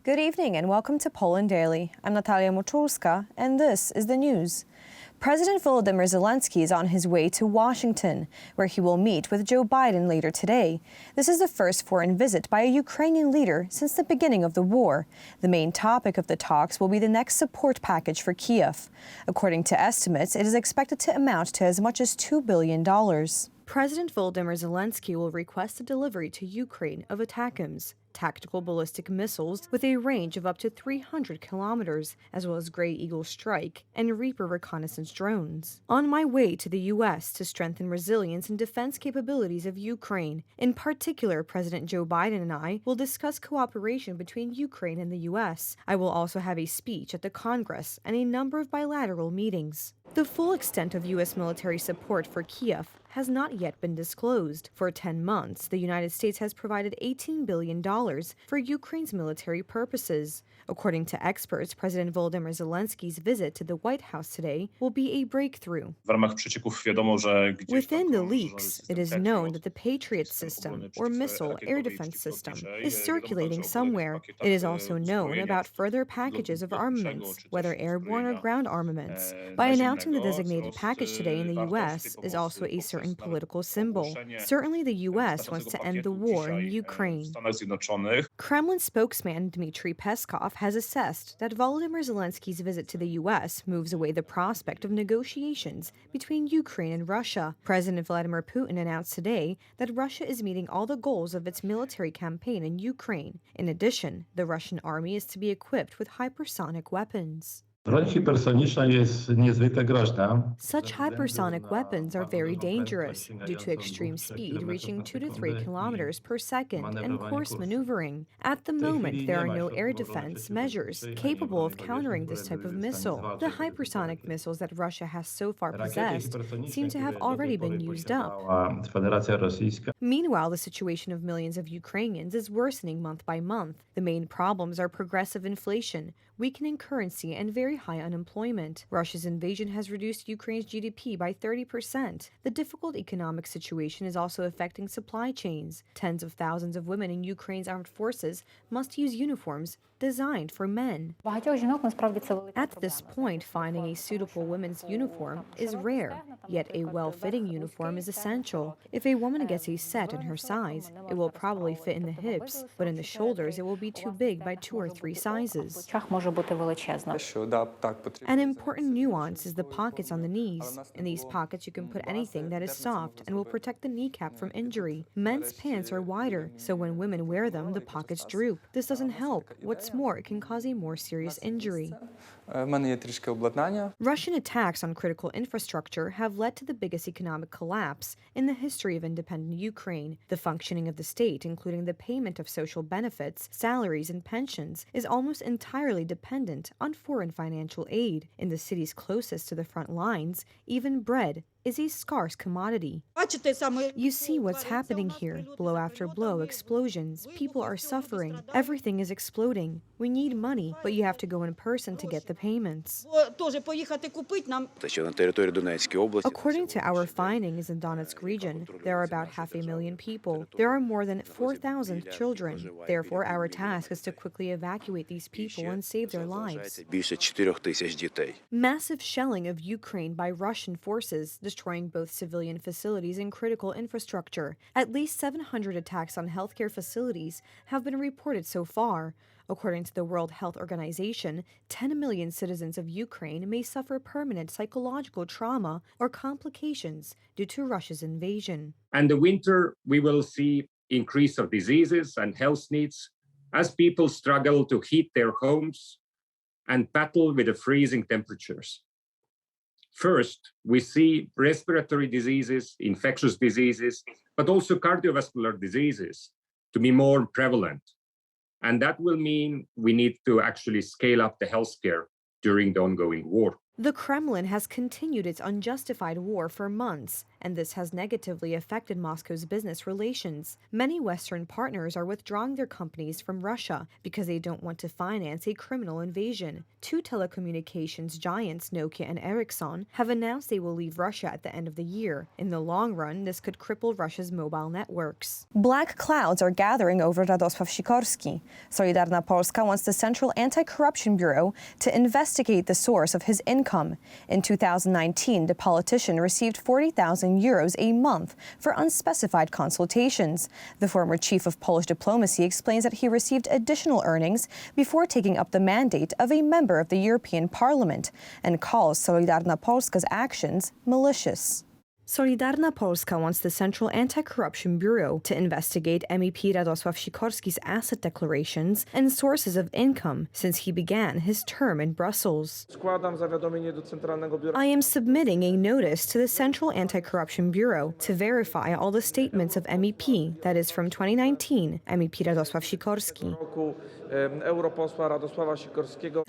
Good evening and welcome to Poland Daily. I'm Natalia Moczulska, and this is the news. President Volodymyr Zelensky is on his way to Washington, where he will meet with Joe Biden later today. This is the first foreign visit by a Ukrainian leader since the beginning of the war. The main topic of the talks will be the next support package for Kyiv. According to estimates, it is expected to amount to as much as $2 billion. President Volodymyr Zelensky will request a delivery to Ukraine of ATACMS, tactical ballistic missiles with a range of up to 300 kilometers, as well as Grey Eagle Strike and Reaper reconnaissance drones. On my way to the U.S. to strengthen resilience and defense capabilities of Ukraine. In particular, President Joe Biden and I will discuss cooperation between Ukraine and the U.S. I will also have a speech at the Congress and a number of bilateral meetings. The full extent of U.S. military support for Kyiv has not yet been disclosed. For 10 months, the United States has provided $18 billion for Ukraine's military purposes. According to experts, President Volodymyr Zelensky's visit to the White House today will be a breakthrough. Within the leaks, it is known that the Patriot system, or missile air defense system, is circulating somewhere. It is also known about further packages of armaments, whether airborne or ground armaments. By announcing the designated package today in the U.S. is also a certain political symbol. Certainly the U.S. wants to end the war in Ukraine. Kremlin spokesman Dmitry Peskov has assessed that Volodymyr Zelensky's visit to the U.S. moves away the prospect of negotiations between Ukraine and Russia. President Vladimir Putin announced today that Russia is meeting all the goals of its military campaign in Ukraine. In addition, the Russian army is to be equipped with hypersonic weapons. Such hypersonic weapons are very dangerous due to extreme speed reaching 2 to 3 kilometers per second and coarse maneuvering. At the moment, there are no air defense measures capable of countering this type of missile. The hypersonic missiles that Russia has so far possessed seem to have already been used up. Meanwhile, the situation of millions of Ukrainians is worsening month by month. The main problems are progressive inflation, weakening currency, and very high unemployment. Russia's invasion has reduced Ukraine's GDP by 30%. The difficult economic situation is also affecting supply chains. Tens of thousands of women in Ukraine's armed forces must use uniforms designed for men. At this point, finding a suitable women's uniform is rare, yet a well-fitting uniform is essential. If a woman gets a set in her size, it will probably fit in the hips, but in the shoulders it will be too big by 2 or 3 sizes. An important nuance is the pockets on the knees. In these pockets you can put anything that is soft and will protect the kneecap from injury. Men's pants are wider, so when women wear them, the pockets droop. This doesn't help. What's more, it can cause a more serious injury. Russian attacks on critical infrastructure have led to the biggest economic collapse in the history of independent Ukraine. The functioning of the state, including the payment of social benefits, salaries, and pensions, is almost entirely dependent on foreign financial aid. In the cities closest to the front lines, even bread is a scarce commodity. You see what's happening here. Blow after blow, explosions. People are suffering. Everything is exploding. We need money, but you have to go in person to get the payments. According to our findings in Donetsk region, there are about 500,000 people. There are more than 4,000 children. Therefore, our task is to quickly evacuate these people and save their lives. Massive shelling of Ukraine by Russian forces, destroying both civilian facilities and critical infrastructure. At least 700 attacks on healthcare facilities have been reported so far. According to the World Health Organization, 10 million citizens of Ukraine may suffer permanent psychological trauma or complications due to Russia's invasion. And the winter, we will see increase of diseases and health needs as people struggle to heat their homes and battle with the freezing temperatures. First, we see respiratory diseases, infectious diseases, but also cardiovascular diseases to be more prevalent. And that will mean we need to actually scale up the healthcare during the ongoing war. The Kremlin has continued its unjustified war for months, and this has negatively affected Moscow's business relations. Many Western partners are withdrawing their companies from Russia because they don't want to finance a criminal invasion. Two telecommunications giants, Nokia and Ericsson, have announced they will leave Russia at the end of the year. In the long run, this could cripple Russia's mobile networks. Black clouds are gathering over Radosław Sikorski. Solidarna Polska wants the Central Anti-Corruption Bureau to investigate the source of his income. In 2019, the politician received 40,000 euros a month for unspecified consultations. The former chief of Polish diplomacy explains that he received additional earnings before taking up the mandate of a member of the European Parliament and calls Solidarna Polska's actions malicious. Solidarna Polska wants the Central Anti-Corruption Bureau to investigate MEP Radosław Sikorski's asset declarations and sources of income since he began his term in Brussels. I am submitting a notice to the Central Anti-Corruption Bureau to verify all the statements of MEP, that is from 2019, MEP Radosław Sikorski.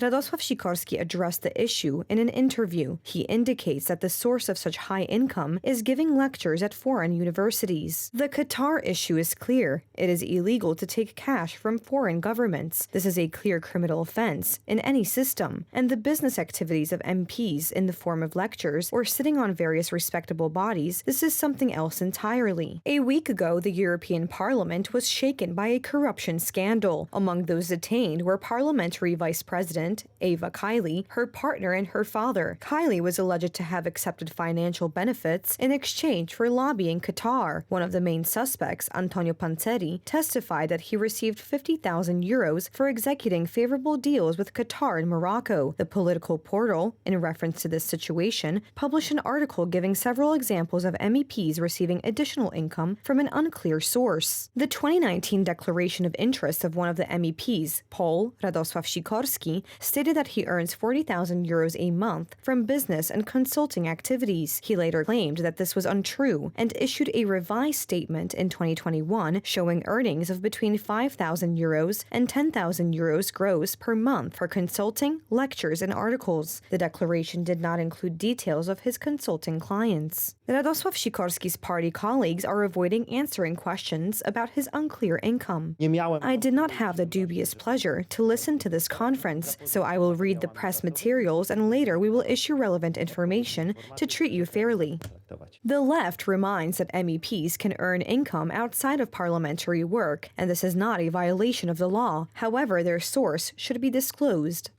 Radosław Sikorski addressed the issue in an interview. He indicates that the source of such high income is giving lectures at foreign universities. The Qatar issue is clear. It is illegal to take cash from foreign governments. This is a clear criminal offense in any system, and the business activities of MPs in the form of lectures or sitting on various respectable bodies, this is something else entirely. A week ago, the European Parliament was shaken by a corruption scandal. Among those detained were Parliamentary Vice President Eva Kaili, her partner, and her father. Kaili was alleged to have accepted financial benefits in exchange for lobbying Qatar. One of the main suspects, Antonio Panzeri, testified that he received 50,000 euros for executing favorable deals with Qatar and Morocco. The political portal, in reference to this situation, published an article giving several examples of MEPs receiving additional income from an unclear source. The 2019 declaration of interest of one of the MEPs, Pole Radosław Sikorski, stated that he earns 40,000 euros a month from business and consulting activities. He later claimed that this was untrue and issued a revised statement in 2021 showing earnings of between 5,000 euros and 10,000 euros gross per month for consulting, lectures, and articles. The declaration did not include details of his consulting clients. Radosław Sikorski's party colleagues are avoiding answering questions about his unclear income. I did not have the dubious pleasure to listen to this conference, so I will read the press materials and later we will issue relevant information to treat you fairly. The left reminds that MEPs can earn income outside of parliamentary work, and this is not a violation of the law. However, their source should be disclosed.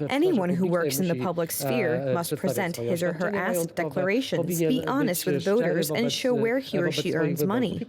Anyone who works in the public sphere must present his or her asset declarations, be honest with voters, and show where he or she earns money.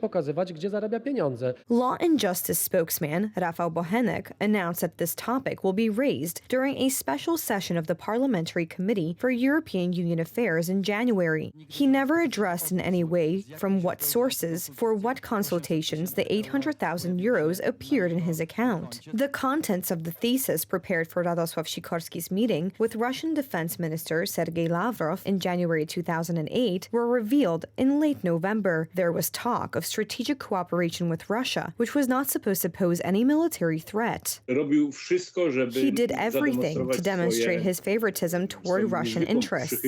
Law and Justice spokesman Rafał Bochenek announced that this topic will be raised during a special session of the Parliamentary Committee for European Union Affairs in January. He never addressed in any way from what sources, for what consultations the 800,000 euros appeared in his account. The contents of the thesis prepared for Radosław Sikorski's meeting with Russian Defense Minister Sergei Lavrov in January 2008 were revealed in late November. There was talk of strategic cooperation with Russia, which was not supposed to pose any military threat. He did everything to demonstrate his favoritism toward Russian interests.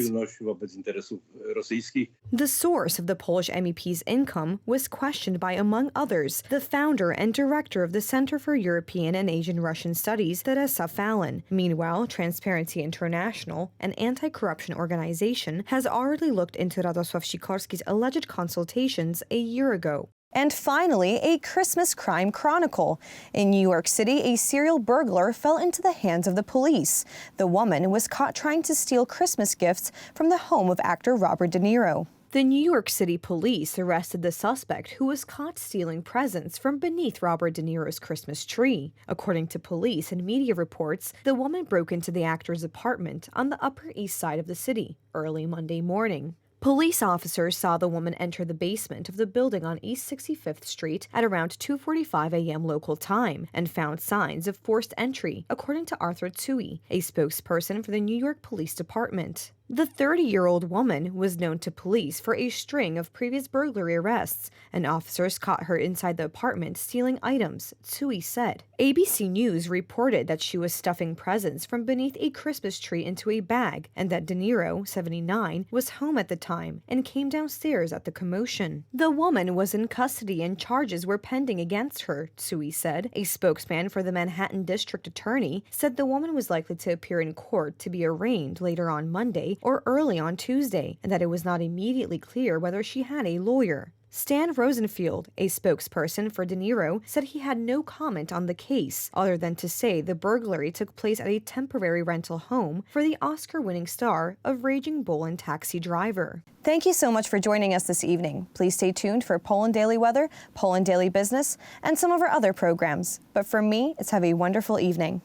The source of the Polish MEP's income was questioned by, among others, the founder and director of the Center for European and Asian Russian Studies, Teresa Fallon. Meanwhile, Transparency International, an anti-corruption organization, has already looked into Radosław Sikorski's alleged consultations a year ago. And finally, a Christmas crime chronicle. In New York City, a serial burglar fell into the hands of the police. The woman was caught trying to steal Christmas gifts from the home of actor Robert De Niro. The New York City police arrested the suspect who was caught stealing presents from beneath Robert De Niro's Christmas tree. According to police and media reports, the woman broke into the actor's apartment on the Upper East Side of the city early Monday morning. Police officers saw the woman enter the basement of the building on East 65th Street at around 2:45 a.m. local time and found signs of forced entry, according to Arthur Tsui, a spokesperson for the New York Police Department. The 30-year-old woman was known to police for a string of previous burglary arrests, and officers caught her inside the apartment stealing items, Tsui said. ABC News reported that she was stuffing presents from beneath a Christmas tree into a bag, and that Niro, 79, was home at the time and came downstairs at the commotion. The woman was in custody and charges were pending against her, Tsui said. A spokesman for the Manhattan District Attorney said the woman was likely to appear in court to be arraigned later on Monday or early on Tuesday, and that it was not immediately clear whether she had a lawyer. Stan Rosenfield, a spokesperson for De Niro, said he had no comment on the case, other than to say the burglary took place at a temporary rental home for the Oscar-winning star of Raging Bull and Taxi Driver. Thank you so much for joining us this evening. Please stay tuned for Poland Daily Weather, Poland Daily Business, and some of our other programs. But for me, it's have a wonderful evening.